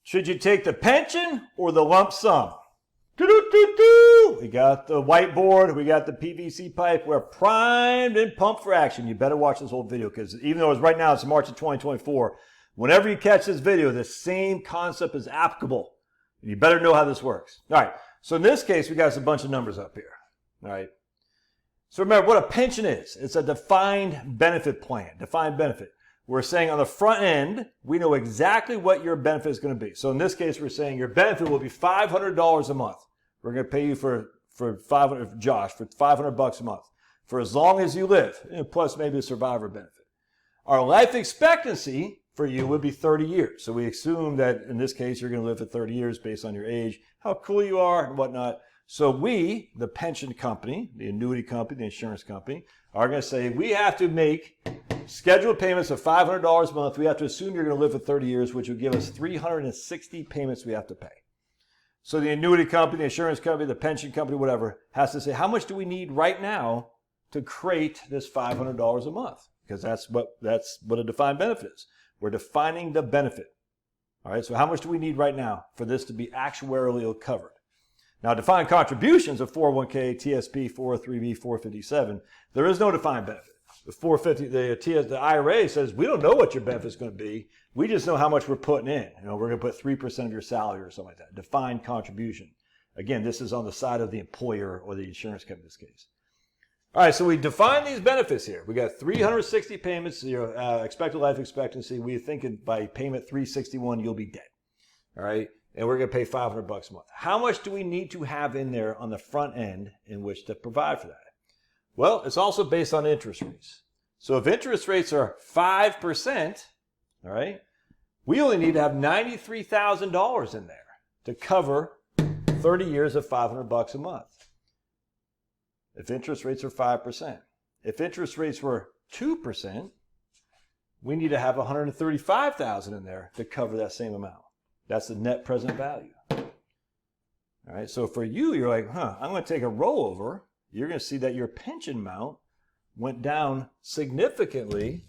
Should you take the pension or the lump sum? We got the whiteboard. We got the PVC pipe. We're primed and pumped for action. You better watch this whole video because even though it's right now, it's March of 2024. Whenever you catch this video, the same concept is applicable. You better know how this works. All right. So in this case, we got a bunch of numbers up here. All right. So remember what a pension is. It's a defined benefit plan, defined benefit. We're saying on the front end, we know exactly what your benefit is going to be. So in this case, we're saying your benefit will be $500 a month. We're going to pay you for Josh, for $500 a month for as long as you live, plus maybe a survivor benefit. Our life expectancy for you would be 30 years. So we assume that in this case, you're going to live for 30 years based on your age, how cool you are and whatnot. So we, the pension company, the annuity company, the insurance company, are going to say we have to make scheduled payments of $500 a month. We have to assume you're going to live for 30 years, which would give us 360 payments we have to pay. So the annuity company, the insurance company, the pension company, whatever, has to say, how much do we need right now to create this $500 a month? Because that's what a defined benefit is. We're defining the benefit. All right, so how much do we need right now for this to be actuarially covered? Now, defined contributions of 401k, TSP, 403b, 457, there is no defined benefit. The 450, the IRA says we don't know what your benefit is going to be. We just know how much we're putting in. You know, we're going to put 3% of your salary or something like that. Defined contribution. Again, this is on the side of the employer or the insurance company in this case. All right, so we define these benefits here. We got 360 payments, your expected life expectancy. We think by payment 361, you'll be dead. All right. And we're going to pay $500 a month. How much do we need to have in there on the front end in which to provide for that? Well, it's also based on interest rates. So if interest rates are 5%, all right, we only need to have $93,000 in there to cover 30 years of $500 a month. If interest rates are 5%. If interest rates were 2%, we need to have $135,000 in there to cover that same amount. That's the net present value. All right, so for you, you're like, I'm going to take a rollover. You're going to see that your pension amount went down significantly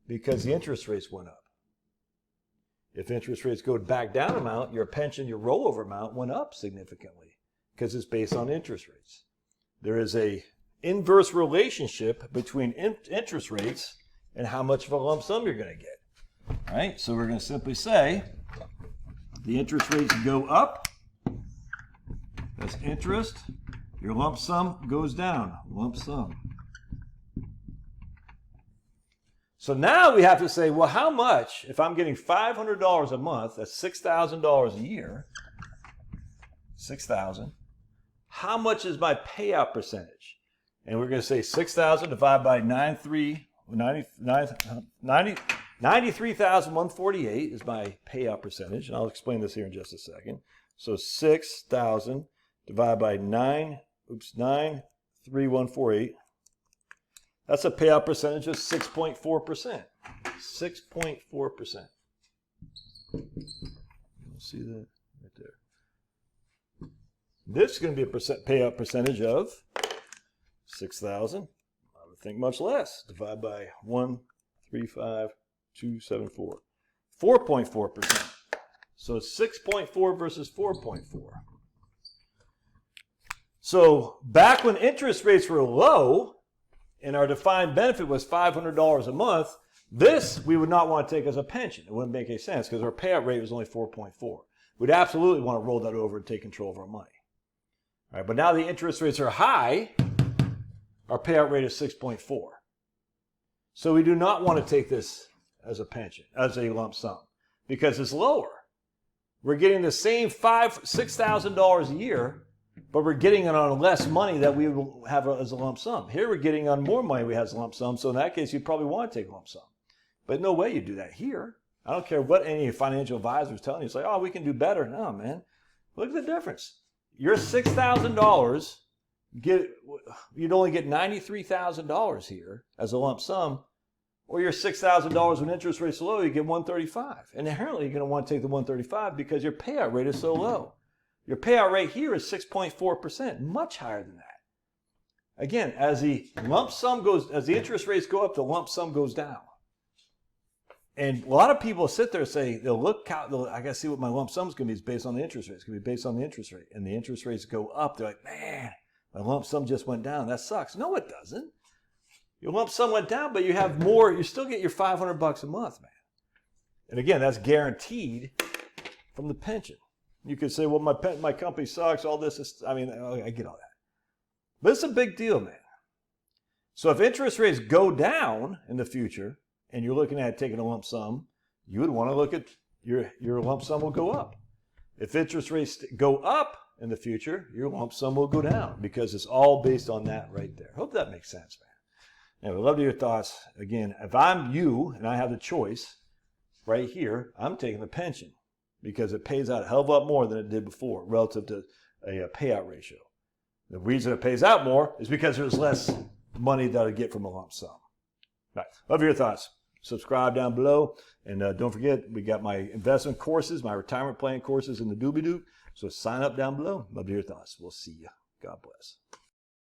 because the interest rates went up. If interest rates go back down amount, your pension, your rollover amount went up significantly because it's based on interest rates. There is a inverse relationship between interest rates and how much of a lump sum you're going to get. All right, so we're going to simply say, the interest rates go up. That's interest. Your lump sum goes down. Lump sum. So now we have to say, well, how much, if I'm getting $500 a month, that's $6,000 a year, $6,000, how much is my payout percentage? And we're going to say 6,000 divided by 93,148 is my payout percentage. And I'll explain this here in just a second. So 6,000 divided by 93148. That's a payout percentage of 6.4%. 6.4%. You'll see that right there. This is going to be a payout percentage of 6,000. I would think much less. Divide by 1,35274. 4.4%. So 6.4 versus 4.4. So back when interest rates were low and our defined benefit was $500 a month, this we would not want to take as a pension. It wouldn't make any sense because our payout rate was only 4.4. We'd absolutely want to roll that over and take control of our money. All right, but now the interest rates are high, our payout rate is 6.4. So we do not want to take this as a pension, as a lump sum, because it's lower. We're getting the same $6,000 a year, but we're getting it on less money that we will have as a lump sum. Here we're getting on more money we have as a lump sum, so in that case you'd probably want to take a lump sum. But no way you do that here. I don't care what any financial advisor is telling you. It's like, oh, we can do better. No, man. Look at the difference. Your $6,000, you'd only get $93,000 here as a lump sum, or your $6,000 when interest rates are low, you get $135,000. And inherently, you're going to want to take the $135,000 because your payout rate is so low. Your payout rate here is 6.4%, much higher than that. Again, as the lump sum goes, as the interest rates go up, the lump sum goes down. And a lot of people sit there and say, I got to see what my lump sum is going to be. It's based on the interest rate. It's going to be based on the interest rate. And the interest rates go up. They're like, man, my lump sum just went down. That sucks. No, it doesn't. Your lump sum went down, but you have more. You still get your $500 a month, man. And again, that's guaranteed from the pension. You could say, well, my company sucks. All this is, I get all that. But it's a big deal, man. So if interest rates go down in the future, and you're looking at taking a lump sum, you would want to look at your lump sum will go up. If interest rates go up in the future, your lump sum will go down because it's all based on that right there. Hope that makes sense, man. Anyway, love to hear your thoughts. Again, if I'm you and I have the choice right here, I'm taking the pension because it pays out a hell of a lot more than it did before relative to a payout ratio. The reason it pays out more is because there's less money that I get from a lump sum. All right. Love your thoughts. Subscribe down below. And don't forget, we got my investment courses, my retirement plan courses in the doobie-doo. So sign up down below. Love to hear your thoughts. We'll see you. God bless.